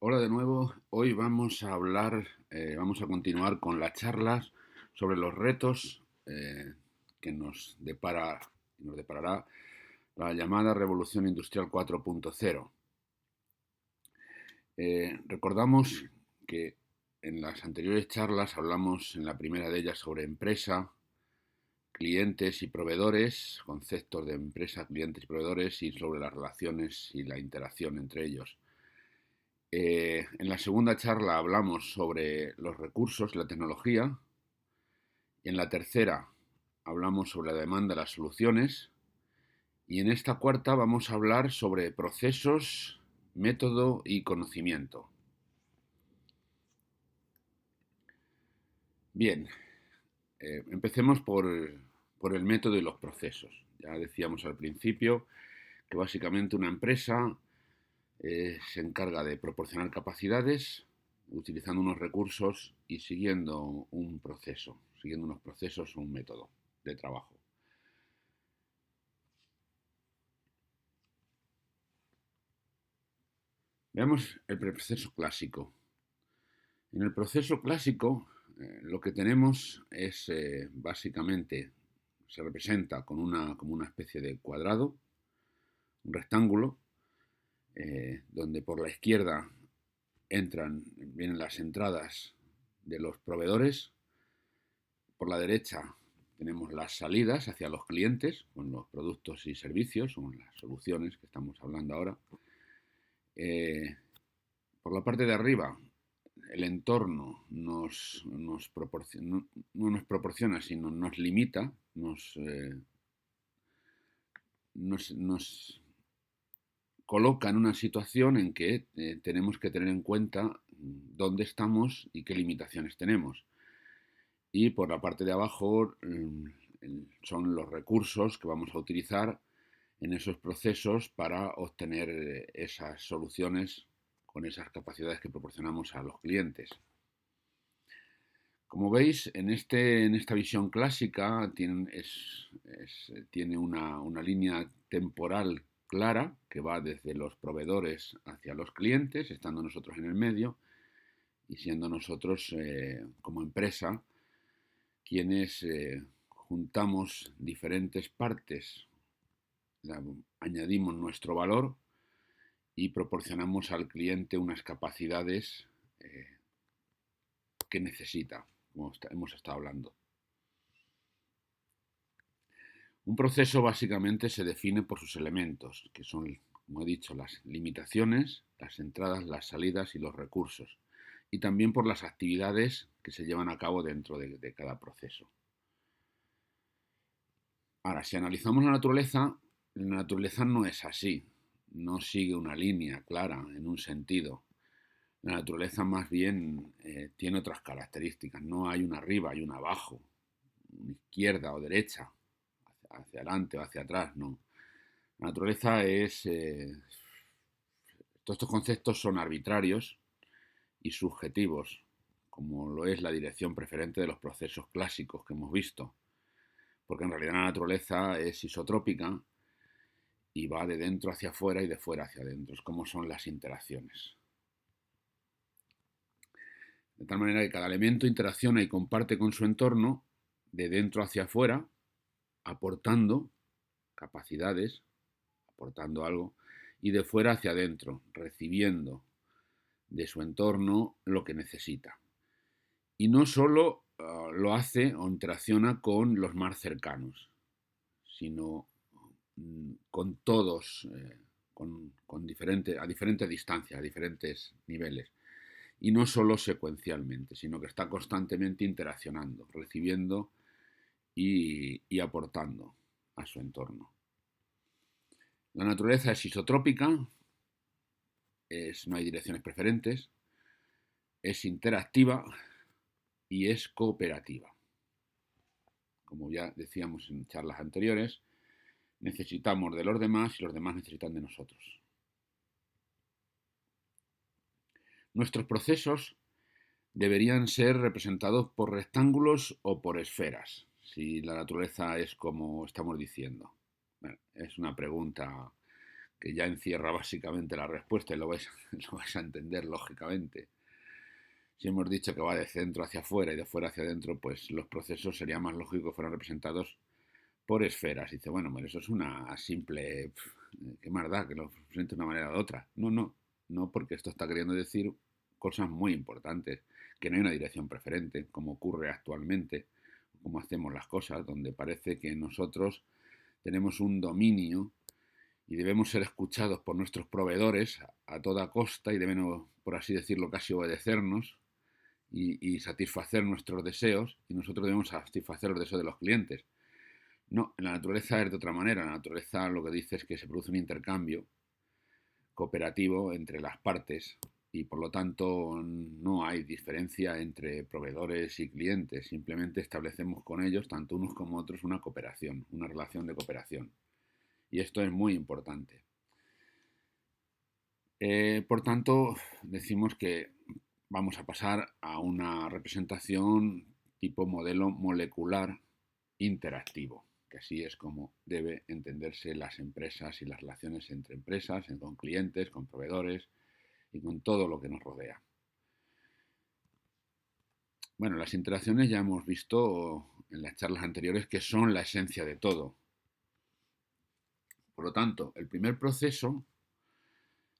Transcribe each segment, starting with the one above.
Hola de nuevo. Hoy vamos a hablar, vamos a continuar con las charlas sobre los retos que nos deparará la llamada Revolución Industrial 4.0. Recordamos que en las anteriores charlas hablamos en la primera de ellas sobre empresa, clientes y proveedores, conceptos de empresa, clientes y proveedores y sobre las relaciones y la interacción entre ellos. En la segunda charla hablamos sobre los recursos, la tecnología. En la tercera hablamos sobre la demanda, las soluciones. Y en esta cuarta vamos a hablar sobre procesos, método y conocimiento. Bien, empecemos por el método y los procesos. Ya decíamos al principio que básicamente una empresa se encarga de proporcionar capacidades utilizando unos recursos y siguiendo un proceso, siguiendo unos procesos o un método de trabajo. Veamos el proceso clásico. En el proceso clásico lo que tenemos es básicamente, se representa como una especie de cuadrado, un rectángulo, donde por la izquierda vienen las entradas de los proveedores. Por la derecha tenemos las salidas hacia los clientes con los productos y servicios, con las soluciones que estamos hablando ahora. Por la parte de arriba, el entorno no nos proporciona, sino nos limita, nos coloca en una situación en que tenemos que tener en cuenta dónde estamos y qué limitaciones tenemos. Y por la parte de abajo son los recursos que vamos a utilizar en esos procesos para obtener esas soluciones con esas capacidades que proporcionamos a los clientes. Como veis, en esta visión clásica tiene una línea temporal clara que va desde los proveedores hacia los clientes, estando nosotros en el medio y siendo nosotros como empresa quienes juntamos diferentes partes, añadimos nuestro valor y proporcionamos al cliente unas capacidades que necesita, como hemos estado hablando. Un proceso básicamente se define por sus elementos, que son, como he dicho, las limitaciones, las entradas, las salidas y los recursos, y también por las actividades que se llevan a cabo dentro de cada proceso. Ahora, si analizamos la naturaleza no es así, no sigue una línea clara en un sentido. La naturaleza más bien tiene otras características, no hay una arriba, hay una abajo, una izquierda o derecha, hacia adelante o hacia atrás, no. La naturaleza todos estos conceptos son arbitrarios y subjetivos, como lo es la dirección preferente de los procesos clásicos que hemos visto, porque en realidad la naturaleza es isotrópica y va de dentro hacia afuera y de fuera hacia adentro, es como son las interacciones. De tal manera que cada elemento interacciona y comparte con su entorno de dentro hacia afuera, aportando capacidades, aportando algo, y de fuera hacia adentro, recibiendo de su entorno lo que necesita. Y no solo lo hace o interacciona con los más cercanos, sino con todos, a diferentes distancias, a diferentes niveles. Y no solo secuencialmente, sino que está constantemente interaccionando, recibiendo y aportando a su entorno. La naturaleza es isotrópica, no hay direcciones preferentes, es interactiva y es cooperativa. Como ya decíamos en charlas anteriores, necesitamos de los demás y los demás necesitan de nosotros. Nuestros procesos deberían ser representados por rectángulos o por esferas, si la naturaleza es como estamos diciendo. Bueno, es una pregunta que ya encierra básicamente la respuesta y lo vais a entender lógicamente. Si hemos dicho que va de centro hacia afuera y de fuera hacia adentro, pues los procesos sería más lógico que fueran representados por esferas. Y dice, bueno, eso es una simple... ¿Qué más da que lo presente de una manera u otra? No, porque esto está queriendo decir cosas muy importantes, que no hay una dirección preferente, como ocurre actualmente, como hacemos las cosas, donde parece que nosotros tenemos un dominio y debemos ser escuchados por nuestros proveedores a toda costa y deben, por así decirlo, casi obedecernos y satisfacer nuestros deseos, y nosotros debemos satisfacer los deseos de los clientes. No, en la naturaleza es de otra manera. En la naturaleza lo que dice es que se produce un intercambio cooperativo entre las partes y por lo tanto no hay diferencia entre proveedores y clientes. Simplemente establecemos con ellos, tanto unos como otros, una cooperación, una relación de cooperación. Y esto es muy importante. Por tanto, decimos que vamos a pasar a una representación tipo modelo molecular interactivo, que así es como debe entenderse las empresas y las relaciones entre empresas, con clientes, con proveedores y con todo lo que nos rodea. Bueno, las interacciones ya hemos visto en las charlas anteriores que son la esencia de todo. Por lo tanto, el primer proceso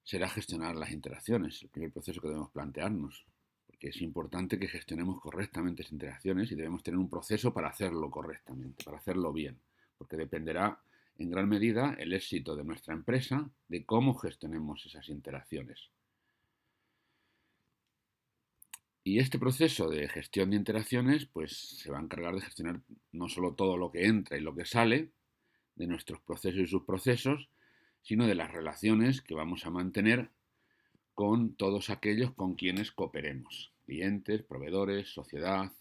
será gestionar las interacciones, el primer proceso que debemos plantearnos, porque es importante que gestionemos correctamente esas interacciones y debemos tener un proceso para hacerlo correctamente, para hacerlo bien, porque dependerá en gran medida el éxito de nuestra empresa de cómo gestionemos esas interacciones. Y este proceso de gestión de interacciones pues se va a encargar de gestionar no solo todo lo que entra y lo que sale de nuestros procesos y subprocesos, sino de las relaciones que vamos a mantener con todos aquellos con quienes cooperemos, clientes, proveedores, sociedad,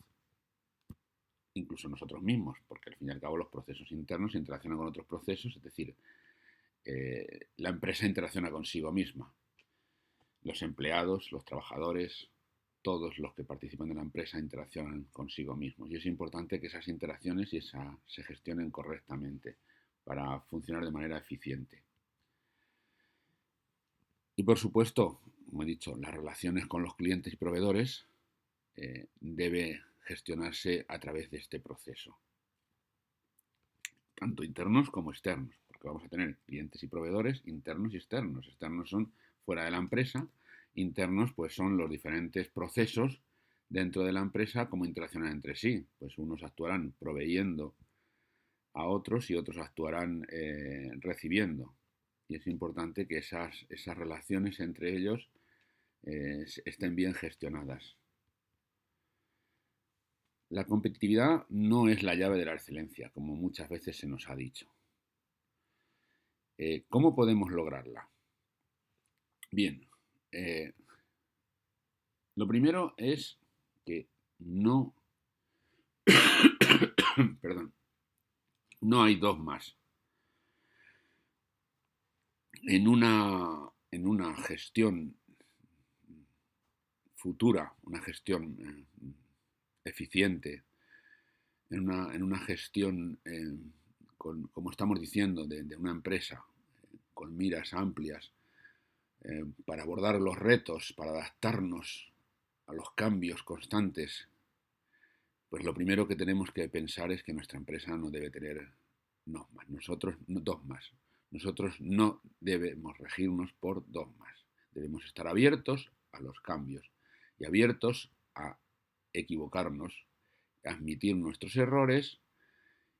incluso nosotros mismos, porque al fin y al cabo los procesos internos se interaccionan con otros procesos, es decir, la empresa interacciona consigo misma, los empleados, los trabajadores, todos los que participan de la empresa interaccionan consigo mismos y es importante que esas interacciones se gestionen correctamente para funcionar de manera eficiente. Y por supuesto, como he dicho, las relaciones con los clientes y proveedores debe gestionarse a través de este proceso, tanto internos como externos, porque vamos a tener clientes y proveedores internos y externos. Externos son fuera de la empresa, internos pues son los diferentes procesos dentro de la empresa, cómo interaccionan entre sí. Pues unos actuarán proveyendo a otros y otros actuarán recibiendo. Y es importante que esas relaciones entre ellos estén bien gestionadas. La competitividad no es la llave de la excelencia, como muchas veces se nos ha dicho. ¿Cómo podemos lograrla? Bien, lo primero es que no, perdón, no hay dos más. En una gestión futura, una gestión eficiente, en una gestión, como estamos diciendo, de una empresa con miras amplias para abordar los retos, para adaptarnos a los cambios constantes, pues lo primero que tenemos que pensar es que nuestra empresa no debe tener dos más. Nosotros no debemos regirnos por dogmas. Debemos estar abiertos a los cambios y abiertos a equivocarnos, a admitir nuestros errores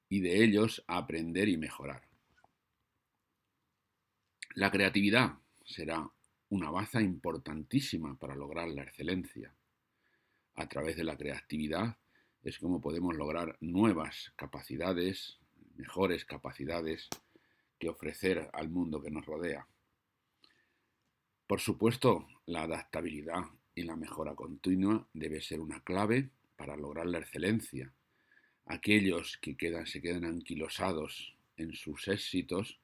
y de ellos a aprender y mejorar. La creatividad será una baza importantísima para lograr la excelencia. A través de la creatividad es como podemos lograr nuevas capacidades, mejores capacidades que ofrecer al mundo que nos rodea. Por supuesto, la adaptabilidad y la mejora continua debe ser una clave para lograr la excelencia. Aquellos que se quedan anquilosados en sus éxitos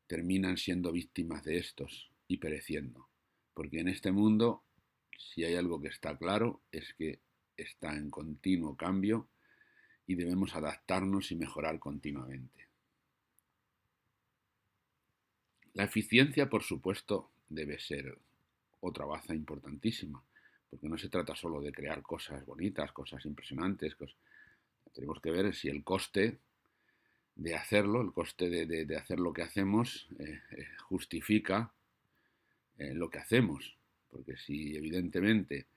terminan siendo víctimas de estos y pereciendo. Porque en este mundo, si hay algo que está claro, es que está en continuo cambio y debemos adaptarnos y mejorar continuamente. La eficiencia, por supuesto, debe ser otra baza importantísima, porque no se trata solo de crear cosas bonitas, cosas impresionantes. Tenemos que ver si el coste de hacerlo, el coste de hacer lo que hacemos, justifica lo que hacemos. Porque si evidentemente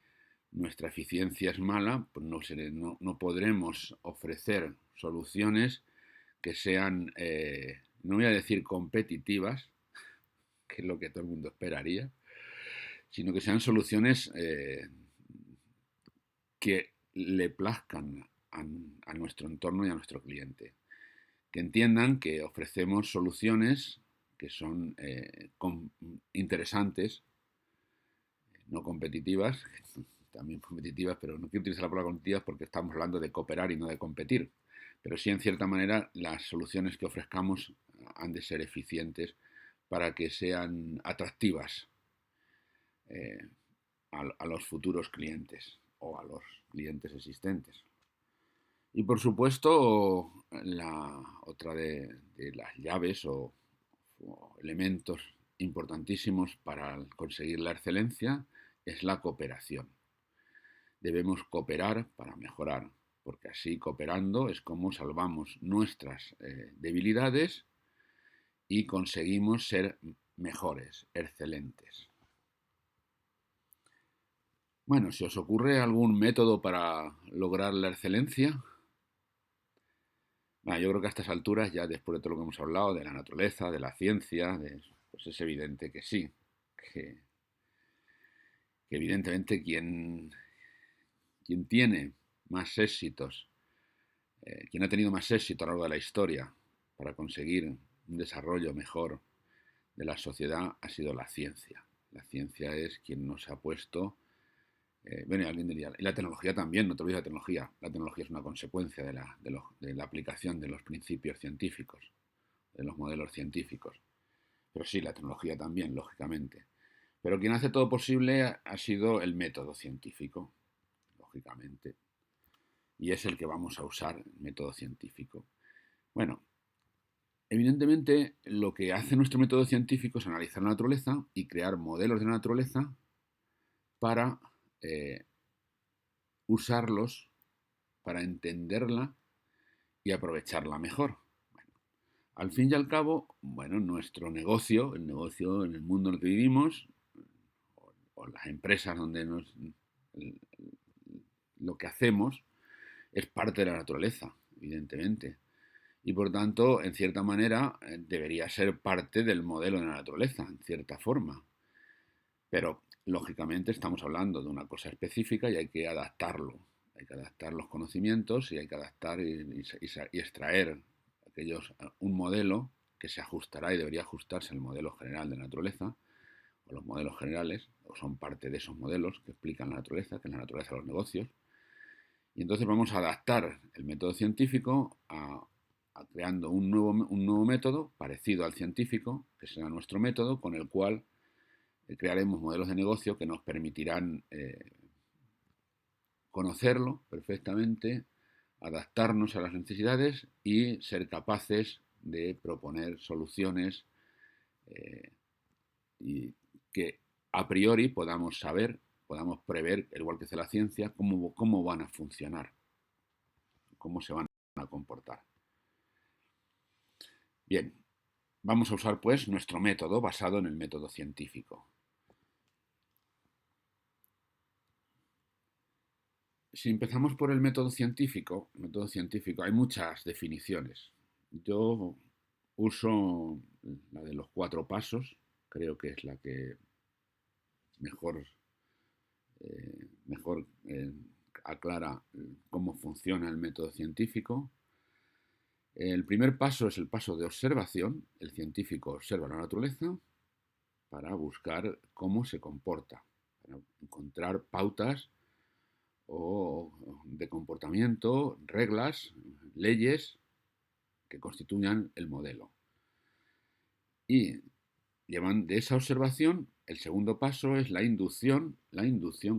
nuestra eficiencia es mala, pues no podremos ofrecer soluciones que sean, no voy a decir competitivas, que es lo que todo el mundo esperaría, sino que sean soluciones que le plazcan a nuestro entorno y a nuestro cliente. Que entiendan que ofrecemos soluciones que son interesantes, no competitivas, también competitivas, pero no quiero utilizar la palabra competitivas porque estamos hablando de cooperar y no de competir. Pero sí, en cierta manera, las soluciones que ofrezcamos han de ser eficientes para que sean atractivas a los futuros clientes o a los clientes existentes. Y por supuesto, la otra de las llaves o elementos importantísimos para conseguir la excelencia es la cooperación. Debemos cooperar para mejorar, porque así cooperando es como salvamos nuestras debilidades y conseguimos ser mejores, excelentes. Bueno, ¿se os ocurre algún método para lograr la excelencia? Bueno, yo creo que a estas alturas, ya después de todo lo que hemos hablado, de la naturaleza, de la ciencia, pues es evidente que sí, que evidentemente quien tiene más éxitos, quien ha tenido más éxito a lo largo de la historia para conseguir un desarrollo mejor de la sociedad ha sido la ciencia. La ciencia es quien nos ha puesto, bueno, alguien diría, y la tecnología también, no te olvides de la tecnología. La tecnología es una consecuencia de la aplicación de los principios científicos, de los modelos científicos. Pero sí, la tecnología también, lógicamente. Pero quien hace todo posible ha sido el método científico, lógicamente. Y es el que vamos a usar, el método científico. Bueno, evidentemente lo que hace nuestro método científico es analizar la naturaleza y crear modelos de la naturaleza para usarlos para entenderla y aprovecharla mejor. Bueno, al fin y al cabo, bueno, nuestro negocio, el negocio en el mundo en el que vivimos, o las empresas donde lo que hacemos es parte de la naturaleza, evidentemente. Y por tanto, en cierta manera, debería ser parte del modelo de la naturaleza, en cierta forma. Pero, lógicamente, estamos hablando de una cosa específica y hay que adaptarlo. Hay que adaptar los conocimientos y hay que adaptar y extraer un modelo que se ajustará y debería ajustarse al modelo general de la naturaleza, o los modelos generales, o son parte de esos modelos que explican la naturaleza, que es la naturaleza de los negocios. Y entonces vamos a adaptar el método científico a creando un nuevo método parecido al científico, que será nuestro método, con el cual crearemos modelos de negocio que nos permitirán conocerlo perfectamente, adaptarnos a las necesidades y ser capaces de proponer soluciones y que a priori podamos saber, podamos prever, igual que hace la ciencia, cómo van a funcionar, cómo se van a comportar. Bien, vamos a usar pues nuestro método basado en el método científico. Si empezamos por el método científico, hay muchas definiciones. Yo uso la de los 4 pasos, creo que es la que mejor aclara cómo funciona el método científico. El primer paso es el paso de observación. El científico observa la naturaleza para buscar cómo se comporta, para encontrar pautas de comportamiento, reglas, leyes que constituyan el modelo. Y llevan de esa observación, el segundo paso es la inducción,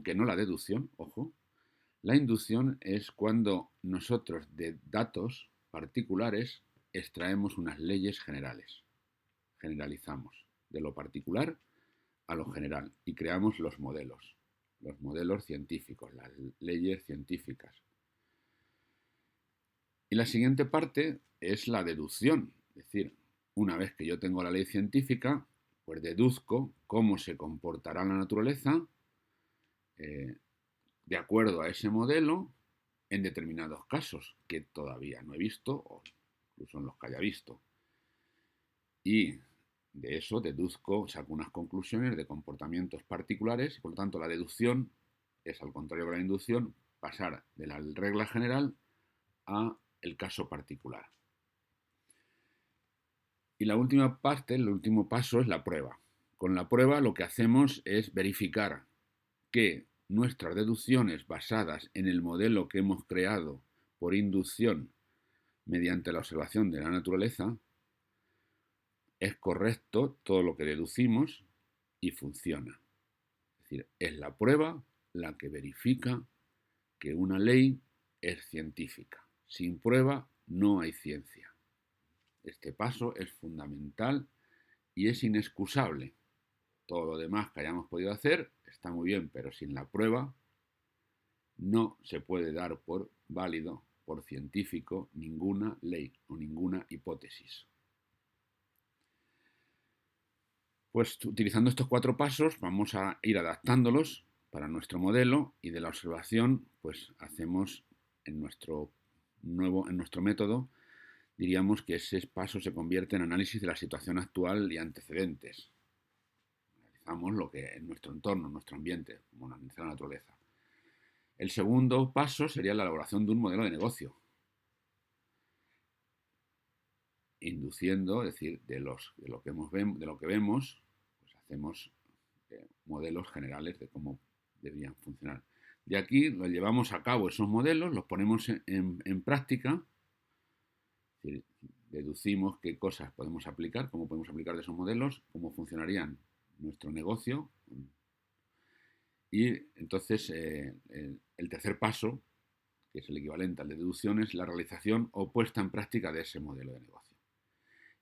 que no la deducción, ojo. La inducción es cuando nosotros de datos particulares extraemos unas leyes generales, generalizamos. de lo particular a lo general, y creamos los modelos científicos, las leyes científicas. Y la siguiente parte es la deducción, es decir, una vez que yo tengo la ley científica, pues deduzco cómo se comportará la naturaleza de acuerdo a ese modelo en determinados casos que todavía no he visto o incluso en los que haya visto. Y de eso deduzco, saco unas conclusiones de comportamientos particulares y por lo tanto la deducción es, al contrario que la inducción, pasar de la regla general a el caso particular. Y la última parte, el último paso es la prueba. Con la prueba lo que hacemos es verificar que nuestras deducciones basadas en el modelo que hemos creado por inducción mediante la observación de la naturaleza es correcto todo lo que deducimos y funciona. Es decir, es la prueba la que verifica que una ley es científica. Sin prueba no hay ciencia. Este paso es fundamental y es inexcusable. Todo lo demás que hayamos podido hacer está muy bien, pero sin la prueba no se puede dar por válido, por científico, ninguna ley o ninguna hipótesis. Pues utilizando estos 4 pasos vamos a ir adaptándolos para nuestro modelo y de la observación pues hacemos en nuestro método, diríamos que ese paso se convierte en análisis de la situación actual y antecedentes. Analizamos lo que en nuestro entorno, en nuestro ambiente, como analiza la naturaleza. El segundo paso sería la elaboración de un modelo de negocio, induciendo, es decir, de lo que vemos, pues hacemos modelos generales de cómo deberían funcionar. De aquí lo llevamos a cabo esos modelos, los ponemos en práctica, es decir, deducimos qué cosas podemos aplicar, cómo podemos aplicar de esos modelos, cómo funcionarían nuestro negocio. Y entonces el tercer paso, que es el equivalente al de deducción, es la realización o puesta en práctica de ese modelo de negocio.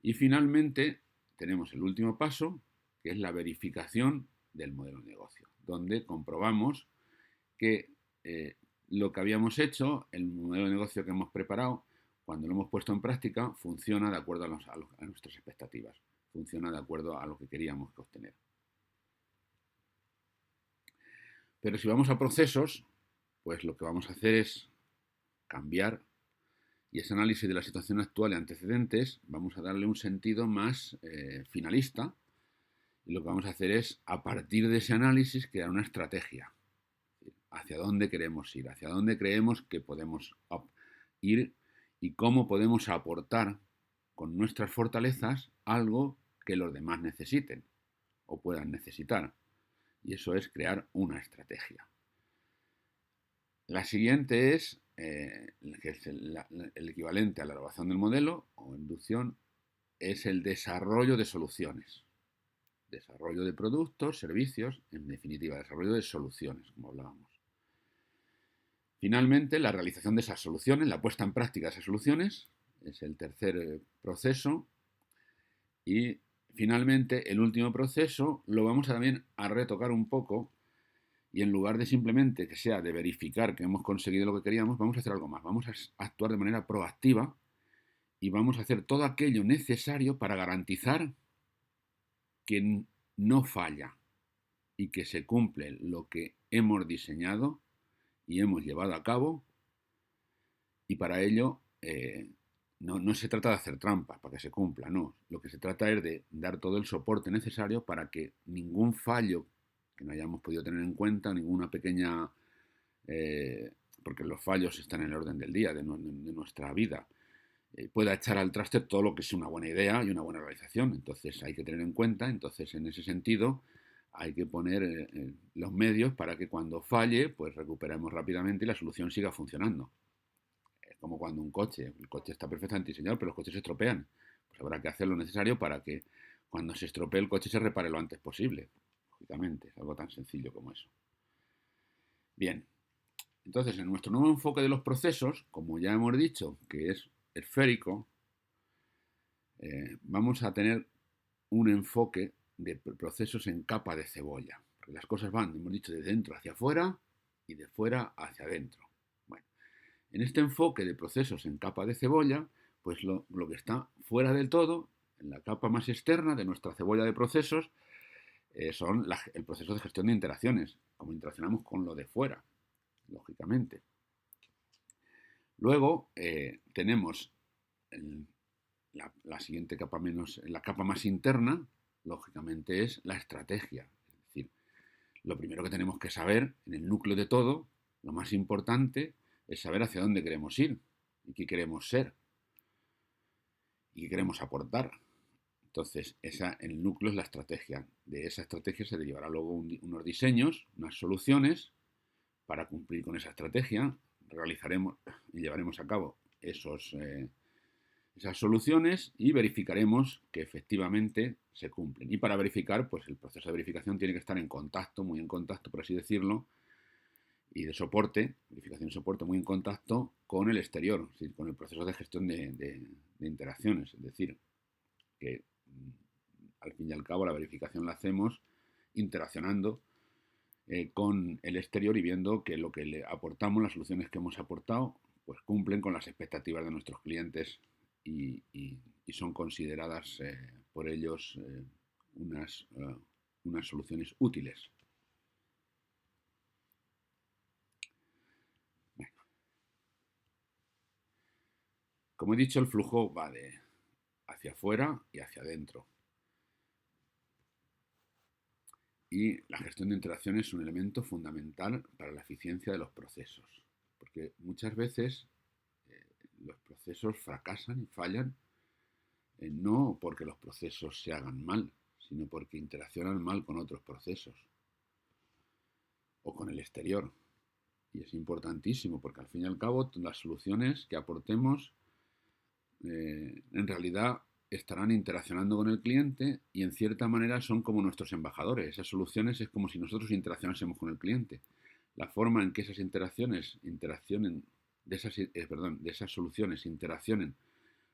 Y finalmente tenemos el último paso, que es la verificación del modelo de negocio, donde comprobamos que lo que habíamos hecho, el modelo de negocio que hemos preparado, cuando lo hemos puesto en práctica, funciona de acuerdo a nuestras expectativas, funciona de acuerdo a lo que queríamos obtener. Pero si vamos a procesos, pues lo que vamos a hacer es cambiar y ese análisis de la situación actual y antecedentes vamos a darle un sentido más finalista y lo que vamos a hacer es, a partir de ese análisis, crear una estrategia. Hacia dónde queremos ir, hacia dónde creemos que podemos ir y cómo podemos aportar con nuestras fortalezas algo que los demás necesiten o puedan necesitar. Y eso es crear una estrategia. La siguiente es, que es el equivalente a la elaboración del modelo o inducción, es el desarrollo de soluciones. Desarrollo de productos, servicios, en definitiva, desarrollo de soluciones, como hablábamos. Finalmente, la realización de esas soluciones, la puesta en práctica de esas soluciones, es el tercer proceso. Y finalmente, el último proceso lo vamos también a retocar un poco y en lugar de simplemente que sea de verificar que hemos conseguido lo que queríamos, vamos a hacer algo más. Vamos a actuar de manera proactiva y vamos a hacer todo aquello necesario para garantizar que no falla y que se cumple lo que hemos diseñado y hemos llevado a cabo, y para ello no se trata de hacer trampas para que se cumpla, no. Lo que se trata es de dar todo el soporte necesario para que ningún fallo que no hayamos podido tener en cuenta, ninguna pequeña... porque los fallos están en el orden del día, de nuestra vida, pueda echar al traste todo lo que es una buena idea y una buena realización. Entonces hay que tener en cuenta, entonces en ese sentido hay que poner los medios para que cuando falle, pues recuperemos rápidamente y la solución siga funcionando. Es como cuando el coche está perfectamente diseñado, pero los coches se estropean. Pues habrá que hacer lo necesario para que cuando se estropee el coche se repare lo antes posible. Lógicamente, es algo tan sencillo como eso. Bien, entonces en nuestro nuevo enfoque de los procesos, como ya hemos dicho, que es esférico, vamos a tener un enfoque de procesos en capa de cebolla. Porque las cosas van, hemos dicho, de dentro hacia afuera y de fuera hacia adentro. Bueno, en este enfoque de procesos en capa de cebolla, pues lo que está fuera del todo, en la capa más externa de nuestra cebolla de procesos, son el proceso de gestión de interacciones, como interaccionamos con lo de fuera, lógicamente. Luego tenemos la siguiente capa la capa más interna, lógicamente, es la estrategia. Es decir, lo primero que tenemos que saber en el núcleo de todo, lo más importante, es saber hacia dónde queremos ir y qué queremos ser y qué queremos aportar. Entonces, el núcleo es la estrategia. De esa estrategia se derivará luego unos diseños, unas soluciones para cumplir con esa estrategia. Realizaremos y llevaremos a cabo esas soluciones y verificaremos que efectivamente se cumplen. Y para verificar, pues el proceso de verificación tiene que estar en contacto, muy en contacto, por así decirlo, y de soporte, verificación y soporte muy en contacto con el exterior, es decir, con el proceso de gestión de interacciones. Es decir, que al fin y al cabo la verificación la hacemos interaccionando con el exterior y viendo que lo que le aportamos, las soluciones que hemos aportado, pues cumplen con las expectativas de nuestros clientes y son consideradas por ellos unas soluciones útiles. Bueno. Como he dicho, el flujo va de hacia afuera y hacia adentro. Y la gestión de interacciones es un elemento fundamental para la eficiencia de los procesos, porque muchas veces los procesos fracasan y fallan no porque los procesos se hagan mal, sino porque interaccionan mal con otros procesos o con el exterior. Y es importantísimo porque al fin y al cabo las soluciones que aportemos en realidad estarán interaccionando con el cliente y en cierta manera son como nuestros embajadores. Esas soluciones es como si nosotros interaccionásemos con el cliente. La forma en que esas de esas soluciones interaccionen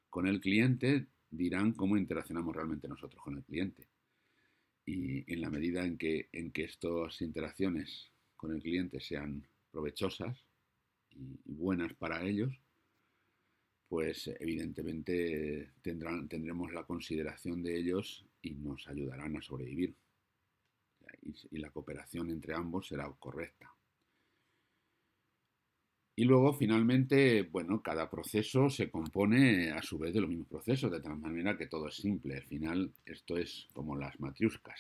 con el cliente dirán cómo interaccionamos realmente nosotros con el cliente. Y en la medida en que estas interacciones con el cliente sean provechosas y buenas para ellos, pues evidentemente tendremos la consideración de ellos y nos ayudarán a sobrevivir. Y la cooperación entre ambos será correcta. Y luego, finalmente, bueno, cada proceso se compone a su vez de los mismos procesos, de tal manera que todo es simple. Al final, esto es como las matriuscas.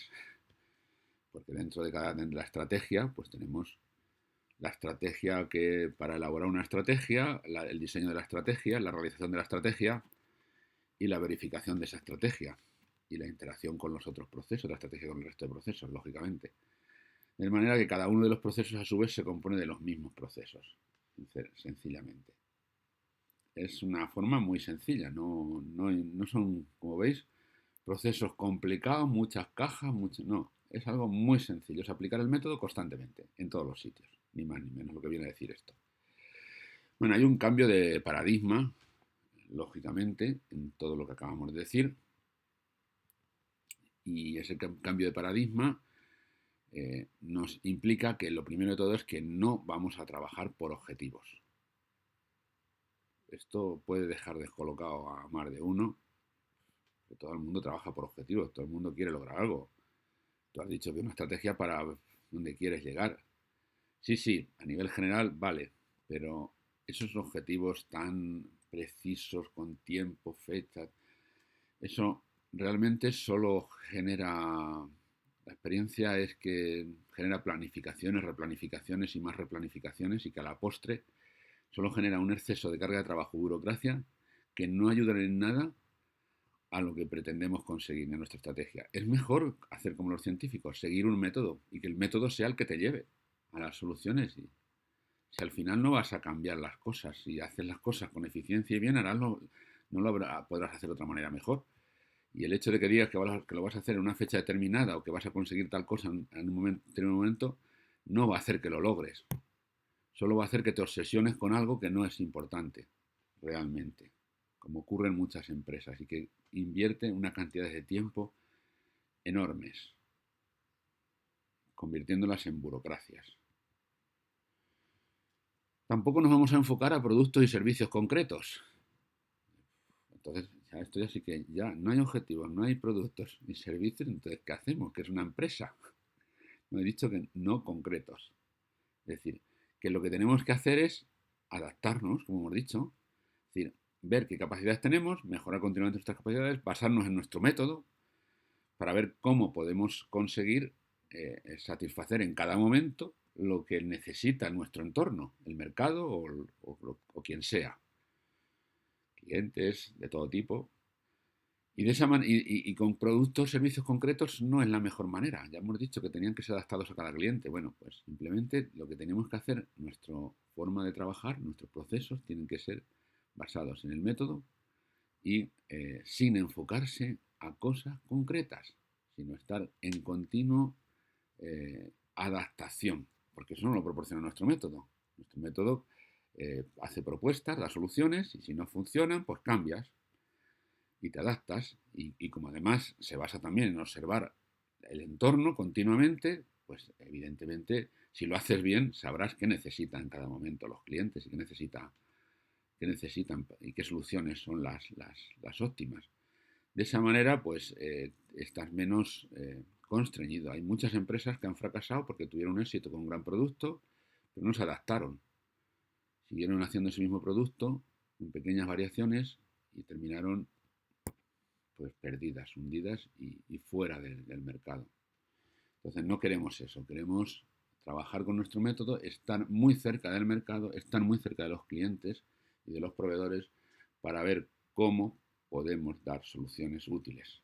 Porque dentro de la estrategia, pues tenemos la estrategia para elaborar una estrategia, el diseño de la estrategia, la realización de la estrategia y la verificación de esa estrategia y la interacción con los otros procesos, la estrategia con el resto de procesos, lógicamente. De manera que cada uno de los procesos a su vez se compone de los mismos procesos, sencillamente. Es una forma muy sencilla, no son, como veis, procesos complicados, muchas cajas, no, es algo muy sencillo, es aplicar el método constantemente, en todos los sitios, ni más ni menos lo que viene a decir esto. Bueno, hay un cambio de paradigma, lógicamente, en todo lo que acabamos de decir, y ese cambio de paradigma nos implica que lo primero de todo es que no vamos a trabajar por objetivos. Esto puede dejar descolocado a más de uno, que todo el mundo trabaja por objetivos, todo el mundo quiere lograr algo. Tú has dicho que una estrategia para donde quieres llegar. Sí, a nivel general vale, pero esos objetivos tan precisos, con tiempo, fecha, eso realmente solo genera... La experiencia es que genera planificaciones, replanificaciones y más replanificaciones y que a la postre solo genera un exceso de carga de trabajo, burocracia, que no ayudan en nada a lo que pretendemos conseguir en nuestra estrategia. Es mejor hacer como los científicos, seguir un método y que el método sea el que te lleve a las soluciones. Y si al final no vas a cambiar las cosas, si haces las cosas con eficiencia y bien, no lo podrás hacer de otra manera mejor. Y el hecho de que digas que lo vas a hacer en una fecha determinada o que vas a conseguir tal cosa en un momento, no va a hacer que lo logres. Solo va a hacer que te obsesiones con algo que no es importante, realmente, como ocurre en muchas empresas, y que invierte una cantidad de tiempo enormes, convirtiéndolas en burocracias. Tampoco nos vamos a enfocar a productos y servicios concretos. Entonces, esto ya sí que ya no hay objetivos, no hay productos ni servicios, entonces, ¿qué hacemos? ¿Qué es una empresa? No he dicho que no concretos. Es decir, que lo que tenemos que hacer es adaptarnos, como hemos dicho, es decir, ver qué capacidades tenemos, mejorar continuamente nuestras capacidades, basarnos en nuestro método para ver cómo podemos conseguir satisfacer en cada momento lo que necesita nuestro entorno, el mercado o quien sea, clientes de todo tipo. Y, de esa y con productos o servicios concretos no es la mejor manera. Ya hemos dicho que tenían que ser adaptados a cada cliente. Bueno, pues simplemente lo que tenemos que hacer, nuestra forma de trabajar, nuestros procesos tienen que ser basados en el método y sin enfocarse a cosas concretas, sino estar en continuo adaptación, porque eso no lo proporciona nuestro método. Nuestro método hace propuestas, da soluciones y si no funcionan, pues cambias y te adaptas y como además se basa también en observar el entorno continuamente, pues evidentemente si lo haces bien sabrás qué necesitan en cada momento los clientes y qué necesitan y qué soluciones son las óptimas. De esa manera pues estás menos constreñido. Hay muchas empresas que han fracasado porque tuvieron éxito con un gran producto, pero no se adaptaron. Siguieron haciendo ese mismo producto con pequeñas variaciones y terminaron pues perdidas, hundidas y fuera del mercado. Entonces no queremos eso, queremos trabajar con nuestro método, estar muy cerca del mercado, estar muy cerca de los clientes y de los proveedores para ver cómo podemos dar soluciones útiles.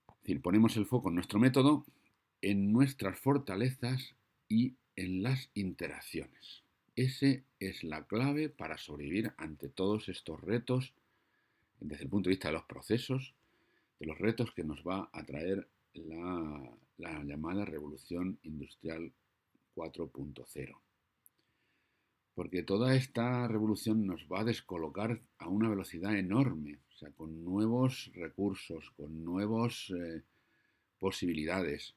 Es decir, ponemos el foco en nuestro método, en nuestras fortalezas y en las interacciones. Esa es la clave para sobrevivir ante todos estos retos desde el punto de vista de los procesos, de los retos que nos va a traer la llamada Revolución Industrial 4.0. Porque toda esta revolución nos va a descolocar a una velocidad enorme, o sea, con nuevos recursos, con nuevas posibilidades,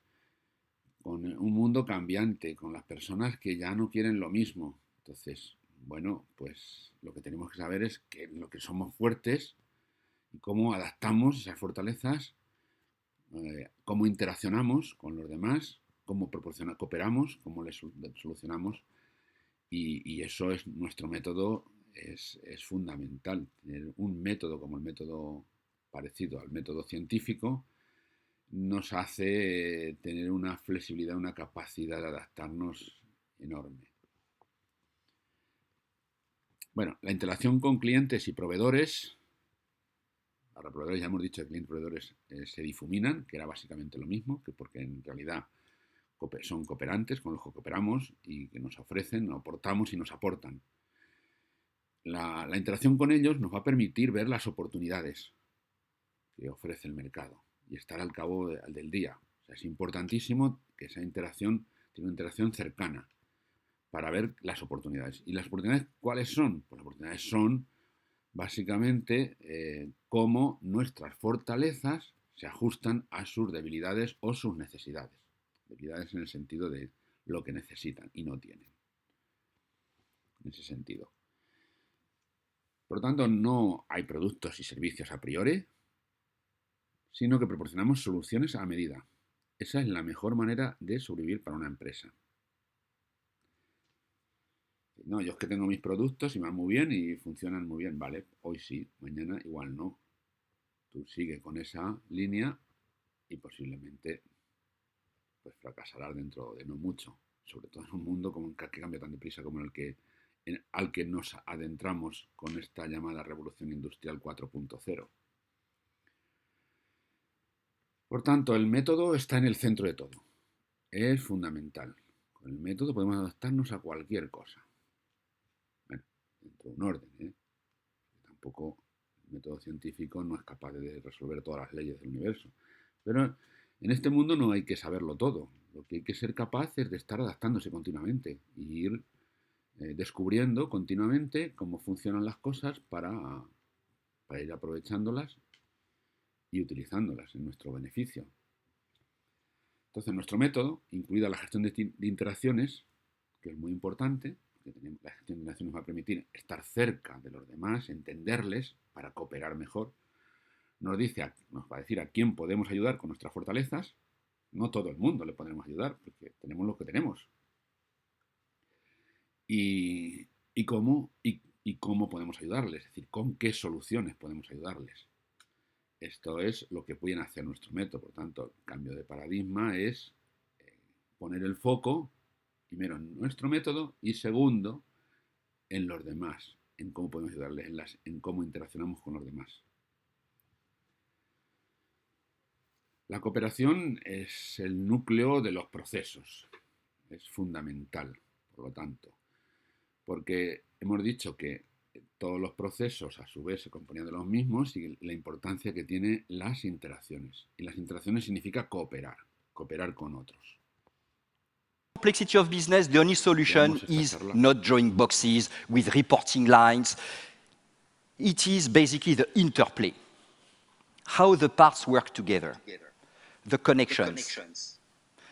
con un mundo cambiante, con las personas que ya no quieren lo mismo. Entonces, bueno, pues lo que tenemos que saber es que en lo que somos fuertes y cómo adaptamos esas fortalezas, cómo interaccionamos con los demás, cómo cooperamos, cómo les solucionamos y eso es nuestro método, es fundamental. Tener un método como el método parecido al método científico nos hace tener una flexibilidad, una capacidad de adaptarnos enorme. Bueno, la interacción con clientes y proveedores. Ahora, proveedores, ya hemos dicho que clientes y proveedores se difuminan, que era básicamente lo mismo, que porque en realidad son cooperantes con los que cooperamos y que nos ofrecen, nos aportamos y nos aportan. La interacción con ellos nos va a permitir ver las oportunidades que ofrece el mercado y estar al cabo del día. O sea, es importantísimo que esa interacción tenga una interacción cercana para ver las oportunidades. ¿Y las oportunidades cuáles son? Pues las oportunidades son básicamente cómo nuestras fortalezas se ajustan a sus debilidades o sus necesidades. Debilidades en el sentido de lo que necesitan y no tienen. En ese sentido. Por lo tanto, no hay productos y servicios a priori, sino que proporcionamos soluciones a medida. Esa es la mejor manera de sobrevivir para una empresa. No, yo es que tengo mis productos y van muy bien y funcionan muy bien. Vale, hoy sí, mañana igual no. Tú sigue con esa línea y posiblemente pues fracasarás dentro de no mucho. Sobre todo en un mundo que cambia tan deprisa como al que nos adentramos con esta llamada Revolución Industrial 4.0. Por tanto, el método está en el centro de todo. Es fundamental. Con el método podemos adaptarnos a cualquier cosa. Bueno, dentro de un orden, ¿eh? Tampoco el método científico no es capaz de resolver todas las leyes del universo. Pero en este mundo no hay que saberlo todo. Lo que hay que ser capaz es de estar adaptándose continuamente y ir descubriendo continuamente cómo funcionan las cosas para ir aprovechándolas y utilizándolas en nuestro beneficio. Entonces, nuestro método, incluida la gestión de interacciones, que es muy importante, porque la gestión de interacciones nos va a permitir estar cerca de los demás, entenderles para cooperar mejor, nos va a decir a quién podemos ayudar con nuestras fortalezas. No todo el mundo le podremos ayudar, porque tenemos lo que tenemos. Y cómo podemos ayudarles, es decir, con qué soluciones podemos ayudarles. Esto es lo que pueden hacer nuestro método. Por tanto, el cambio de paradigma es poner el foco, primero, en nuestro método y segundo, en los demás, en cómo podemos ayudarles, en cómo interaccionamos con los demás. La cooperación es el núcleo de los procesos, es fundamental, por lo tanto, porque hemos dicho que todos los procesos a su vez se componían de los mismos y la importancia que tienen las interacciones. Y las interacciones significa cooperar con otros. Complexity of business, the only solution is not drawing boxes with reporting lines. It is basically the interplay, how the parts work together, the connections,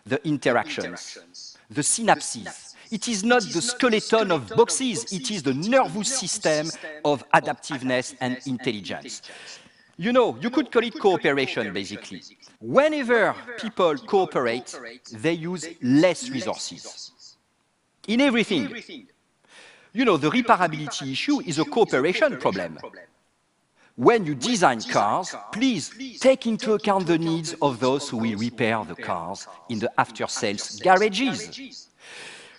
the interactions, the synapses. It is not the skeleton of boxes, it is the nervous system of adaptiveness and intelligence. You know, you could call it cooperation, basically. Whenever people cooperate, they use less resources. In everything. You know, the reparability issue is a cooperation problem. When you design cars, please take into account the needs of those who will repair the cars in the after-sales garages.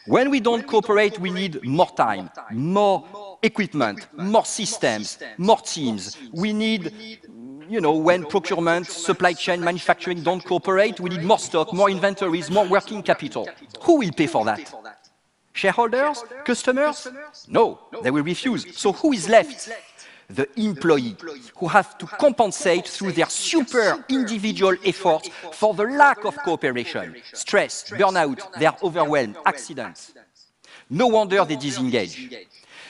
When we don't cooperate, we need more time, more equipment, more systems, more teams. We need, you know, when procurement, supply chain, manufacturing don't cooperate, we need more stock, more inventories, more working capital. Who will pay for that? Shareholders? Customers? No, they will refuse. So who is left? The employee, who have to compensate through their super individual efforts for the lack of cooperation, stress, burnout, they are overwhelmed, accidents. No wonder they disengage.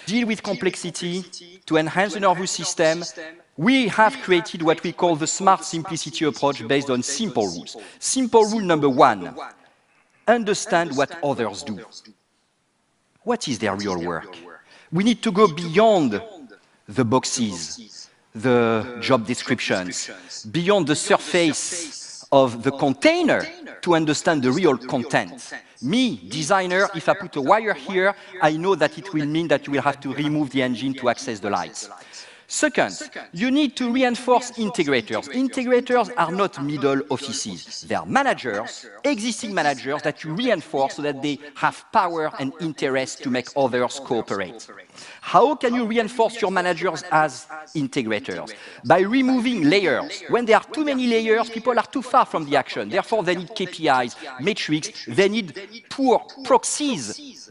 Deal with complexity to enhance the nervous system. We have created what we call the smart simplicity approach based on simple rules. Simple rule number 1, understand what others do. What is their real work? We need to go beyond the boxes, the job descriptions, beyond the surface of the container to understand the real content. Me, designer, if I put a wire here, I know that it will mean that you will have to remove the engine to access the lights. Second, you need to reinforce integrators. Integrators are not middle offices. They are managers, existing managers that you reinforce so that they have power and interest to make others cooperate. How can you reinforce your managers as integrators? By removing layers. When there are too many layers, people are too far from the action. Therefore, they need KPIs, metrics, they need poor proxies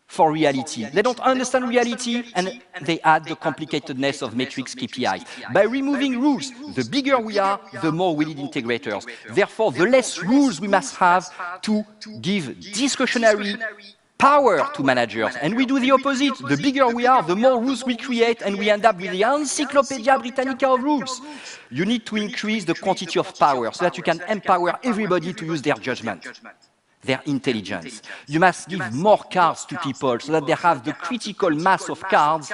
for reality. They don't understand reality, and they add the complicatedness of metrics KPIs. By removing rules, the bigger we are, the more we need integrators. Therefore, the less rules we must have to give discretionary power to managers. And we do the opposite. The bigger we are, the more rules we create, and we end up with the Encyclopedia Britannica of rules. You need to increase the quantity of power so that you can empower everybody to use their judgment, their intelligence. You must give more cards to people so that they have the critical mass of cards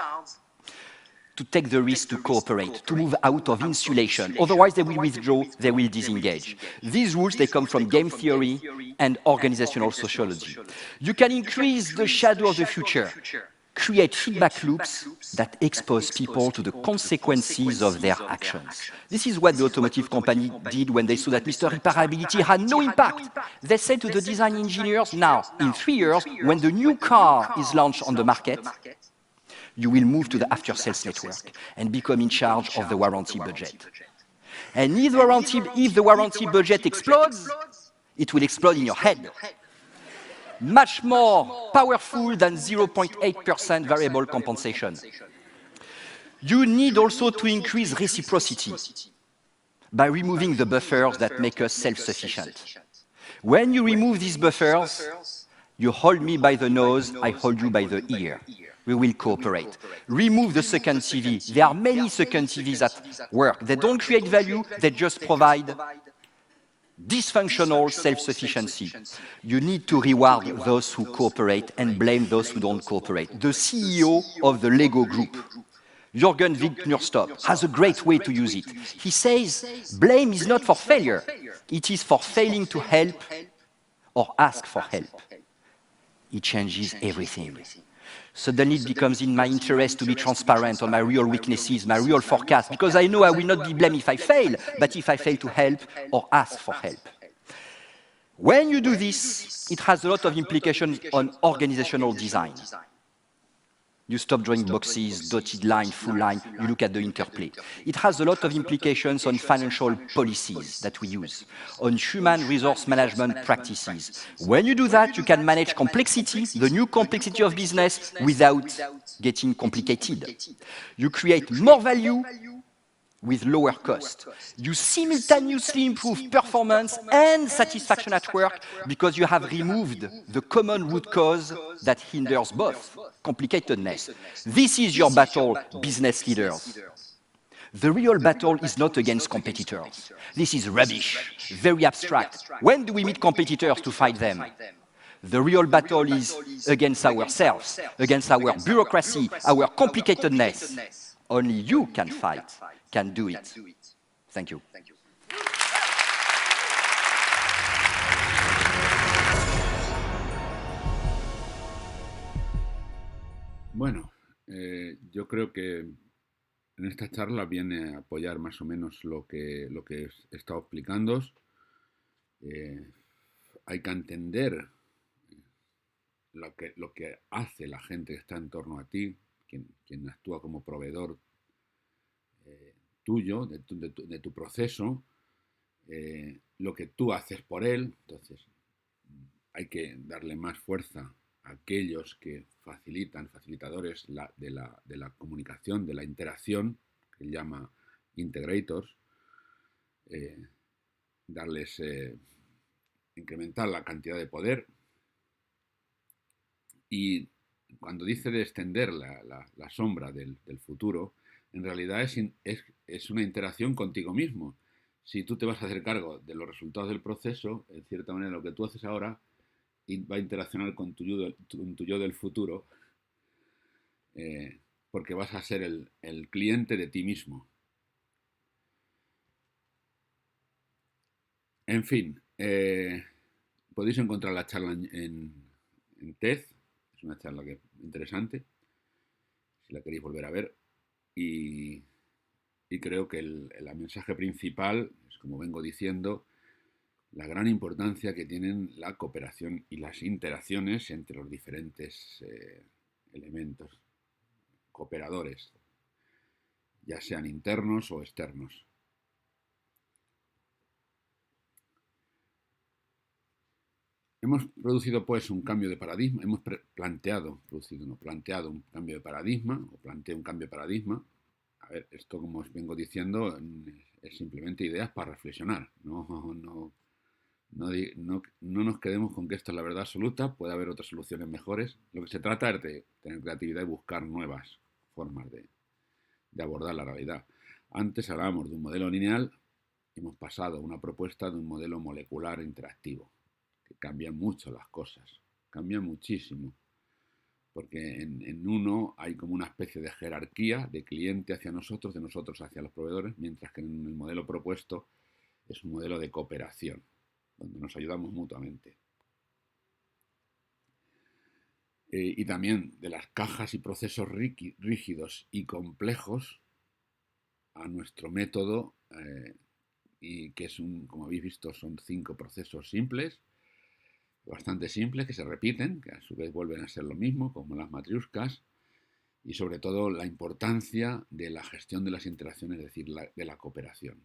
to take the risk to cooperate, to move out of insulation. Otherwise, they will withdraw, they will disengage. These rules, they come from game theory and organizational sociology. You can increase the shadow of the future, create feedback loops that expose people to the consequences of their actions. This is what the automotive company did when they saw that Mr. Reparability had no impact. They said to the design engineers, now, in 3 years, when the new car is launched on the market, you will move to the after-sales network and become in charge of the warranty budget. And if the warranty budget explodes, it will explode in your head. Much more powerful than 0.8% variable compensation. You need also to increase reciprocity by removing the buffers that make us self-sufficient. When you remove these buffers, You hold me by the nose, I hold you by the ear. We will cooperate. Remove the second TV. There are many second TVs at work. They don't create value, they just provide dysfunctional self-sufficiency. You need to reward those who cooperate and blame those who don't cooperate. The CEO of the Lego Group, Jürgen Wittgenstein, has a great way to use it. He says, blame is not for failure, it is for failing to help or ask for help. It changes everything. Suddenly it becomes in my interest to be transparent on my real weaknesses, my real forecast, because I know I will not be blamed if I fail, but if I fail to help or ask for help. When you do this, it has a lot of implications on organizational design. You stop drawing boxes, dotted line, full line, you look at the interplay. It has a lot of implications on financial policies that we use, on human resource management practices. When you do that, you can manage complexity, the new complexity of business, without getting complicated. You create more value with lower cost. You simultaneously improve performance and satisfaction at work because you have removed the common root cause that hinders both, complicatedness. This is your battle, business leaders. The real battle is not against competitors. This is rubbish, very abstract. When do we meet competitors to fight them? The real battle is against ourselves, against our bureaucracy, our complicatedness. Only you can fight, can do it. Thank you. Bueno, yo creo que en esta charla viene a apoyar más o menos lo que he estado explicando. Hay que entender lo que hace la gente que está en torno a ti, quien actúa como proveedor tuyo, de tu proceso, lo que tú haces por él. Entonces, hay que darle más fuerza a aquellos que facilitadores de la comunicación, de la interacción, que él llama integrators, incrementar la cantidad de poder. Y cuando dice de extender la sombra del futuro, en realidad es una interacción contigo mismo. Si tú te vas a hacer cargo de los resultados del proceso, en cierta manera lo que tú haces ahora va a interaccionar con tu yo del futuro, porque vas a ser el cliente de ti mismo. En fin, podéis encontrar la charla en TED. Es una charla interesante, si la queréis volver a ver. Y creo que el mensaje principal es, como vengo diciendo, la gran importancia que tienen la cooperación y las interacciones entre los diferentes elementos cooperadores, ya sean internos o externos. Hemos producido pues un cambio de paradigma, hemos planteado un cambio de paradigma, o planteé un cambio de paradigma. A ver, esto, como os vengo diciendo, es simplemente ideas para reflexionar. No nos quedemos con que esto es la verdad absoluta, puede haber otras soluciones mejores. Lo que se trata es de tener creatividad y buscar nuevas formas de abordar la realidad. Antes hablábamos de un modelo lineal, hemos pasado a una propuesta de un modelo molecular interactivo, que cambian mucho las cosas, cambian muchísimo, porque en uno hay como una especie de jerarquía de cliente hacia nosotros, de nosotros hacia los proveedores, mientras que en el modelo propuesto es un modelo de cooperación, donde nos ayudamos mutuamente. Y también de las cajas y procesos rígidos y complejos a nuestro método, y que es como habéis visto, son 5 procesos simples, bastante simples, que se repiten, que a su vez vuelven a ser lo mismo, como las matriuscas, y sobre todo la importancia de la gestión de las interacciones, es decir, de la cooperación.